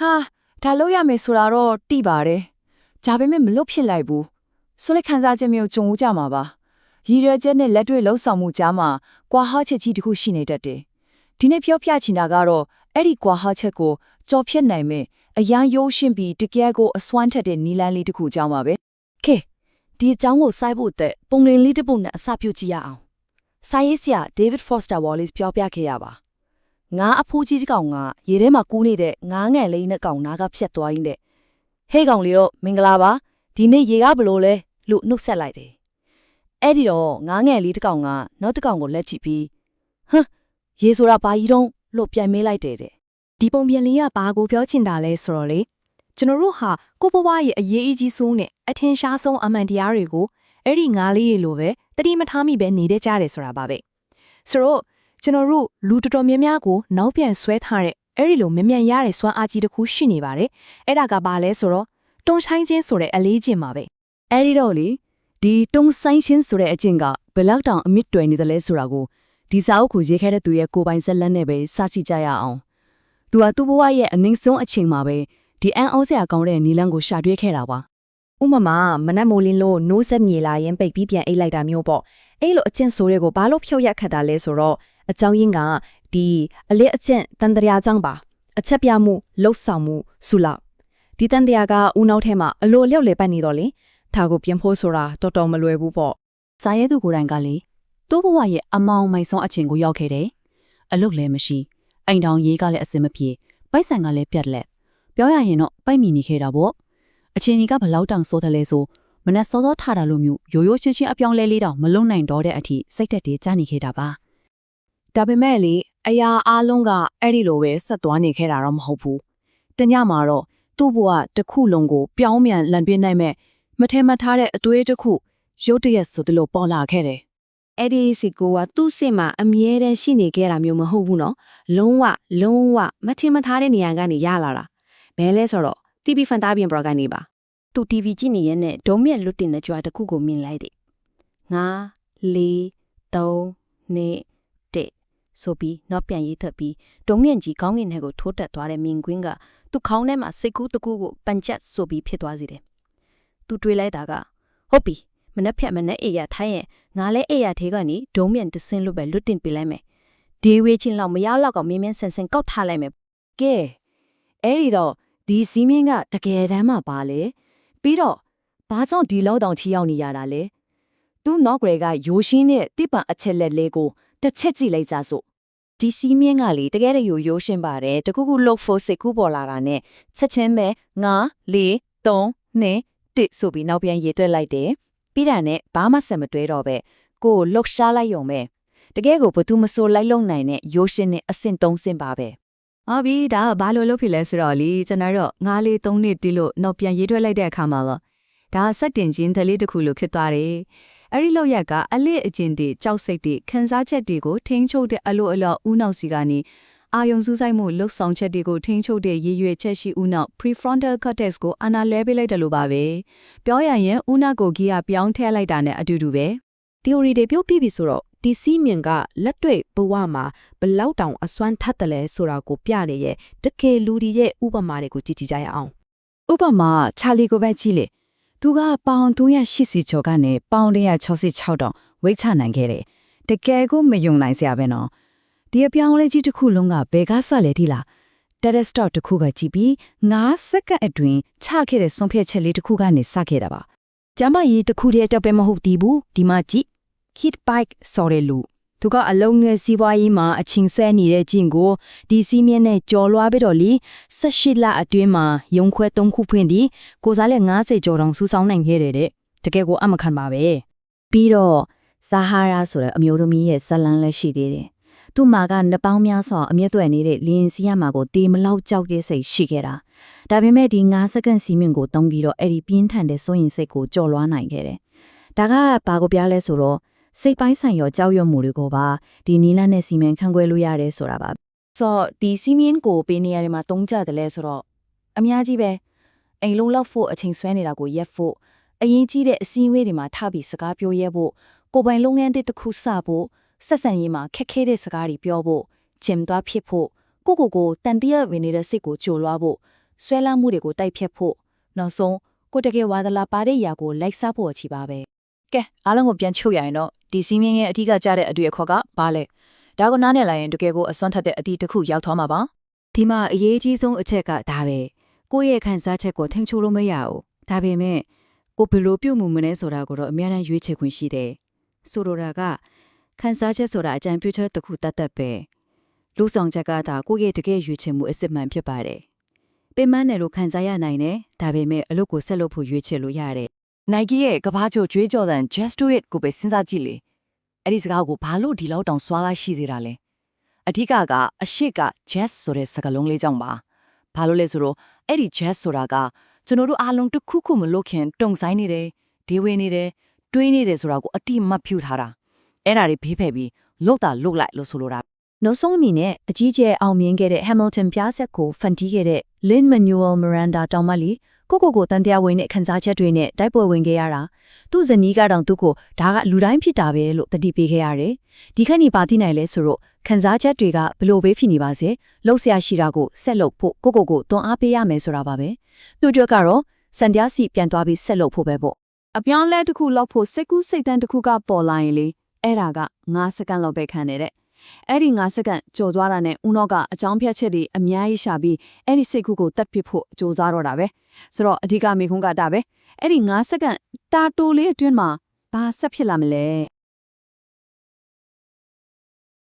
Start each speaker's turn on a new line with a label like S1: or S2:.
S1: ဟာဒါလို့ရမယ်ဆိုတာတော့တိပါတယ်။ဒါပေမဲ့မလွတ်ဖြစ်လိုက်ဘူး။ဆိုလက်ခံစားချက်မျိုးကြုံဦးကြမှာပါ။ရည်ရွယ်ချက်နဲ့လက်တွေ့လှုပ်ဆောင်မှုကြားမှာကွာဟချက်ကြီးတစ်ခုရှိနေတတ်တယ်။ဒီနေ့ပြောပြချင်တာကတော့အဲ့ဒီကွာဟချက်ကိုကြော်ဖြတ်နိုင်မယ်အရန်ရိုးရှင်းပြီးတကယ်ကိုအစွမ်းထက်တဲ့နီလန်းလေးတစ်ခုကြောင်းပါပဲ။
S2: ကဲဒီအကြောင်းကိုစိုက်ဖို့အတွက်ပုံလင်းလေးတစ်ပုဒ်နဲ့အစပြုကြည့်ရအောင်စာရေးဆရာ David Foster Wallace ပြောပြခဲ့ရပါငါအဖိုးကြီးတစ်ကောင်ကရေထဲမှာကူးနေတဲ့ငါးငယ်လေးနဲ့ကောင်နာကဖြတ်သွားရင်းတဲ့ဟေးကောင်လေးတော့မင်္ဂလာပါဒီနေ့ရေကဘလို့လဲလို့နှုတ်ဆက်လိုက်တယ်အဲ့ဒီတော့ငါးငယ်လေးတစ်ကောင်ကနောက်တစ်ကောင်ကိုလက်ကြည့်ပြီးဟမ်ရေဆိုတာဘာကြီးတော့လို့ပြန်မေးလိုက်တယ်ဒီပုံပြင်လေးကဘာကိုပြောချင်တာလဲဆိုတော့လေကျွန်တော်တို့ဟာကိုဘွားရဲ့အရေးအကြီးဆုံးနဲ့အထင်ရှားဆုံးအမှန်တရားတွေကိုအဲ့ဒီငါးလေးရေလိုပဲတတိမထားမိပဲနေတဲ့ကြတယ်ဆိုတာပါပဲဆိုတော့ကျွန်တော်တို့လူတော်တော်များများကိုနောက်ပြန်ဆွဲထားတဲ့အဲ့ဒီလိုမြ мян ရတဲ့စွမ်းအားကြီးတစ်ခုရှိနေပါတယ်အဲ့ဒါကဘာလဲဆိုတော့တွန်းဆိုင်ခြင်းဆိုတဲ့အလေးချင်းပါပဲအဲ့ဒီတော့လေဒီတွန်းဆိုင်ခြင်းဆိုတဲ့အကျင့်ကဘယ်လောက်တောင်အမြင့်တွယ်နေတယ်လဲဆိုတာကိုဒီစာအုပ်ကိုရေးခဲ့တဲ့သူရဲ့ကိုယ်ပိုင်ဇက်လက်နဲ့ပဲစကြည့်ကြရအောင်သူကသူ့ဘဝရဲ့အနှိမ့်ဆုံးအချိန်မှာပဲဒီအန်အောစရာကောင်းတဲ့နီလန်းကိုရှာတွေ့ခဲ့တာပါဥပမာမနက်မိုးလင်းလို့နိုးဆက်မြေလာရင်ပိတ်ပြီးပြန်အိတ်လိုက်တာမျိုးပေါ့အဲ့လိုအကျင့်ဆိုတဲ့ကိုဘာလို့ဖြုတ်ရက်ခတ်တာလဲဆိုတော့အကြောင်းရင်းကဒီအလက်အကျင့်တန်တရားကြောင့်ပါအချက်ပြမှုလှုပ်ဆောင်မှုစုလောက်ဒီတန်တရားကဦးနောက်ထဲမှာအလိုအလျောက်လေပတ်နေတော့လေဒါကိုပြင်ဖို့ဆိုတာတော်တော်မလွယ်ဘူးပေါ့စာရဲသူကိုယ်တိုင်ကလေသူ့ဘဝရဲ့အမောင်မိုင်ဆုံးအချိန်ကိုရောက်ခဲ့တယ်အလုတ်လည်းမရှိအိမ်တောင်ရေးကလည်းအစင်မပြေပိုက်ဆံကလည်းပြတ်လက်ပြောရရင်တော့ပိုက်မီနေခဲ့တာပေါ့အချိန်ကြီးကဘလောက်တောင်စိုးတယ်လဲဆိုမနဲ့စောစောထတာလို့မျိုးရိုးရိုးရှင်းရှင်းအပြောင်းလဲလေးတောင်မလုံနိုင်တော့တဲ့အထိစိတ်သက်တည်းကြားနေခဲ့တာပါဒါပေမဲ့လေအရာအားလုံးကအဲ့ဒီလိုပဲဆက်သွားနေခဲ့တာတော့မဟုတ်ဘူးတညမှာတော့သူ့ဘဝတစ်ခုလုံးကိုပြောင်းပြန်လန်ပြင်းနိုင်မဲ့မထဲမထားတဲ့အသွေးတစ်ခုရုတ်တရက်ဆိုသလိုပေါ်လာခဲ့တယ်အဲ့ဒီစီကိုကသူ့စိတ်မှာအမြဲတမ်းရှိနေခဲ့တာမျိုးမဟုတ်ဘူးနော်လုံးဝမထင်မထားတဲ့နေရာကနေရလာတာဘယ်လဲဆိုတော့ TV ဖန်တားပြင်ပရိုဂရမ်နေပါသူ TV ကြည့်နေရဲ့နဲ့ဒုံမြက်လွတ်တင်တဲ့ကြွားတစ်ခုကိုမြင်လိုက်တယ်5 4 3 2ဆိုပြီးနောက်ပြန်ရေးထပ်ပြီးဒုံမြင့်ကြီးကောင်းကင်ထဲကိုထိုးတက်သွားတဲ့မြင်ကွင်းကသူ့ခေါင်းထဲမှာစိတ်ကူးတကူကိုပန်ကျက်ဆိုပြီးဖြစ်သွားစေတယ်။သူတွေးလိုက်တာကဟုတ်ပြီမနှက်ဖြတ်မနှက်အေးရထိုင်းရင်ငါလဲအေးရသေးကနေဒုံမြင့်တစင်းလို့ပဲလွတ်တင်ပေးလိုက်မယ်။ဒီဝေးချင်းလောက်မရောက်တော့ကောင်မြင်းမြန်းဆန်ဆန်ကောက်ထားလိုက်မယ်။ကဲအဲ့ဒီတော့ဒီစီးမင်းကတကယ်တမ်းမှပါလေပြီးတော့ဘာကြောင့်ဒီလောက်တောင်ထီရောက်နေရတာလဲ။သူ့နောက်ွယ်ကရိုးရှင်းတဲ့တိပံအချက်လက်လေးကိုတစ်ချက်ကြည့်လိုက်ကြစို့ဒီစီးမြင်းကလေတကယ်တည်းရိုးရှင်းပါတယ်တကူကူလှုပ်ဖို့စိတ်ကူးပေါ်လာတာနဲ့ချက်ချင်းပဲ9 4 3 2 1ဆိုပြီးနောက်ပြန်ရေးတွက်လိုက်တယ်ပြီးတာနဲ့ဘာမှဆက်မတွဲတော့ပဲကိုလှုပ်ရှားလိုက်ရုံပဲတကယ်ကိုဘသူမဆိုလိုက်လုံနိုင်တဲ့ရိုးရှင်းတဲ့အဆင့်3ဆင့်ပါပဲအော်ပြီဒါကဘာလို့လုပ်ဖြစ်လဲဆိုတော့လေကျွန်တော်တို့9 4 3 2တီးလို့နောက်ပြန်ရေးတွက်လိုက်တဲ့အခါမှာတော့ဒါစက်တင်ချင်းသလေးတစ်ခုလို့ဖြစ်သွားတယ်အဲ့ဒီလောက်ရကအလစ်အကျင့်တွေကြောက်စိတ်တွေခန်းစားချက်တွေကိုထိန်းချုပ်တဲ့အလို့အလောဦးနောက်စီကနေအာယုံစူးစိုက်မှုလှုပ်ဆောင်ချက်တွေကိုထိန်းချုပ်တဲ့ရည်ရွယ်ချက်ရှိဦးနောက် prefrontal cortex ကိုအာဏာလွှဲပေးလိုက်တယ်လို့ပါပဲပြောရရင်ဦးနောက်ကိုဂီယာပြောင်းထည့်လိုက်တာနဲ့အတူတူပဲ theory တွေပြောပြပြီဆိုတော့ဒီစီးမြင်ကလက်တွေ့ဘဝမှာဘလောက်တောင်အစွမ်းထက်တယ်လဲဆိုတာကိုပြရရဲ့တကယ်လူတွေရဲ့ဥပမာတွေကိုကြည့်ကြရအောင်ဥပမာချာလီကိုပဲကြည့်လေသူကပေါင်380ကျော်ကနေပေါင်166တောင်ဝိတ်ချနိုင်ခဲ့တယ်။တကယ်ကိုမယုံနိုင်စရာပဲနော်။ဒီအပြောင်းလဲကြီးတစ်ခုလုံးကဘယ်ကဆက်လဲဒီလား။ Telestot တစ်ခုကကြည့်ပြီး9စက္ကန့်အတွင်းချခဲ့တဲ့ဆုံးဖြတ်ချက်လေးတစ်ခုကနေစခဲ့တာပါ။ကျမကြီးတစ်ခုတည်းတော့ပဲမဟုတ်သေးဘူး။ဒီမှာကြည့် Kid Bike ဆိုတဲ့လူသူကအလုံးငယ်စီးပွားရေးမှာအချင်းဆွဲနေတဲ့ကျင့်ကိုဒီစီးမြင့်နဲ့ကြော်လွှားပြီးတော့လေ18လအတွင်းမှာရုံခွဲ3ခုဖွင့်ပြီးကိုစားလက်90ကျော်တောင်စူးစောင်းနိုင်ခဲ့တဲ့တကယ်ကိုအမခံပါပဲပြီးတော့ဇာဟာရာဆိုတဲ့အမျိုးသမီးရဲ့ဇလန်းလည်းရှိသေးတယ်သူ့မှာကနှစ်ပေါင်းများစွာအမျက်သွဲနေတဲ့လင်းစီးရမှာကိုတေမလောက်ကြောက်တဲ့စိတ်ရှိခဲ့တာဒါပေမဲ့ဒီ9စက္ကန့်စီးမြင့်ကိုတုံးပြီးတော့အဲ့ဒီပြင်းထန်တဲ့စိုးရင်စိတ်ကိုကြော်လွှားနိုင်ခဲ့တယ်ဒါကဘာကိုပြလဲဆိုတော့စိတ်ပိုင်းဆိုင်ရောကြောက်ရွံ့မှုတွေကိုပါဒီနီလာနဲ့စီမံခန့်ခွဲလို့ရတယ်ဆိုတာပါဆိုတော့ဒီစီမင်းကိုပေးနေရတဲ့မှာတုံးကြတယ်လဲဆိုတော့အများကြီးပဲအိမ်လုံးလောက်ဖို့အချိန်ဆွဲနေတာကိုရက်ဖို့အရင်ကြီးတဲ့အစည်းအဝေးတွေမှာထပြီးစကားပြောရဲဖို့ကိုပိုင်လုပ်ငန်းတစ်ခုစဖို့ဆက်ဆံရေးမှာခက်ခဲတဲ့စကားတွေပြောဖို့ဂျင်သွားဖြစ်ဖို့ကိုတန်တရဝင်နေတဲ့စိတ်ကိုကြိုလွှားဖို့ ဆွဲလန်းမှုတွေကိုတိုက်ဖြတ်ဖို့နောက်ဆုံးကိုတကယ်ဝါဒလာပါတဲ့ຢာကိုလိုက်စားဖို့အချီပါပဲ
S1: ကဲအားလုံးကိုပြန်ချုပ်ရရင်တော့ဒီစီးမင်းရဲ့အထူးကြတဲ့အတွေ့အခေါ်ကဘာလဲဒါကိုနားနဲ့လိုက်ရင်တကယ်ကိုအစွမ်းထက်တဲ့အတီးတစ်ခုရောက်သွားမှာပါ
S3: ဒီမှာအရေးကြီးဆုံးအချက်ကဒါပဲကိုယ့်ရဲ့ခံစားချက်ကိုထိန်းချုပ်လို့မရဘူးဒါပေမဲ့ကိုဘယ်လိုပြုတ်မှုမလဲဆိုတာကိုတော့အများအားရွေးချယ်ခွင့်ရှိတယ်ဆိုလိုတာကခံစားချက်ဆိုတာအကြံပြုချက်တစ်ခုတတ်ပဲလူဆောင်ချက်ကဒါကိုယ့်ရဲ့တကယ်ရွေးချယ်မှုအစစ်မှန်ဖြစ်ပါတယ်ပင်မနဲ့လို့ခံစားရနိုင်တယ်ဒါပေမဲ့အလုပ်ကိုဆက်လုပ်ဖို့ရွေးချယ်လို့ရတယ်
S1: Nike ရဲ့ကဘာချိုကြွေးကြော်တဲ့ Just Do It ကိုပဲစဉ်းစားကြည့်လေအဲ့ဒီစကားကိုဘာလို့ဒီလောက်တောင်စွာလာရှိစေတာလဲအဓိကအရှိက Just ဆိုတဲ့စကားလုံးလေးကြောင့်ပါဘာလို့လဲဆိုတော့အဲ့ဒီ Just ဆိုတာကကျွန်တော်တို့အားလုံးတစ်ခုခုမလုပ်ခင်တုံဆိုင်နေတယ်ဒေဝေနေတယ်တွေးနေတယ်ဆိုတာကိုအတိမတ်ဖြူထားတာအဲ့ဒါတွေဖေးဖယ်ပြီးလုတ်တာလုတ်လိုက်လို့ဆိုလိုတာ
S2: နောက်ဆုံးအမိနဲ့အကြီးကျယ်အောင်မြင်ခဲ့တဲ့ Hamilton ပြဆက်ကိုဖန်တီးခဲ့တဲ့ Lin-Manuel Miranda တောင်မလီကိုတန်တရားဝင်တဲ့ခန်းစားချက်တွေနဲ့တိုက်ပွဲဝင်ခဲ့ရတာသူ့ဇနီးကတော့သူ့ကိုဒါကလူတိုင်းဖြစ်တာပဲလို့တတိပေးခဲ့ရတယ်ဒီခက်နေပါတိနိုင်လဲဆိုတော့ခန်းစားချက်တွေကဘလို့ပဲဖြစ်နေပါစေလှုပ်ရှားရှိတာကိုဆက်လုပ်ဖို့ကိုတွန်းအားပေးရမယ်ဆိုတာပါပဲသူတို့ကတော့စံတရားစီပြန်သွားပြီးဆက်လုပ်ဖို့ပဲပေါ့အပြောင်းလဲတစ်ခုလောက်ဖို့စိတ်ကူးစိတ်တန်းတစ်ခုကပေါ်လာရင်လေအဲ့ဒါက9စက္ကန့်လောက်ပဲခံနေတဲ့အဲ့ဒီ9စက္ကန့်ကြော်သွားတာနဲ့ဦးနော့ကအကြောင်းပြချက်တွေအများကြီးရှာပြီးအဲ့ဒီစိတ်ကူးကိုတက်ပစ်ဖို့ကြိုးစားတော့တာပဲဆိုတော့အဓိကမိခွန်းကဒါပဲအဲ့ဒီ9စက္ကန့်တာတိုလေးအတွင်းမှာဘာဆက်ဖြစ်လာမလဲ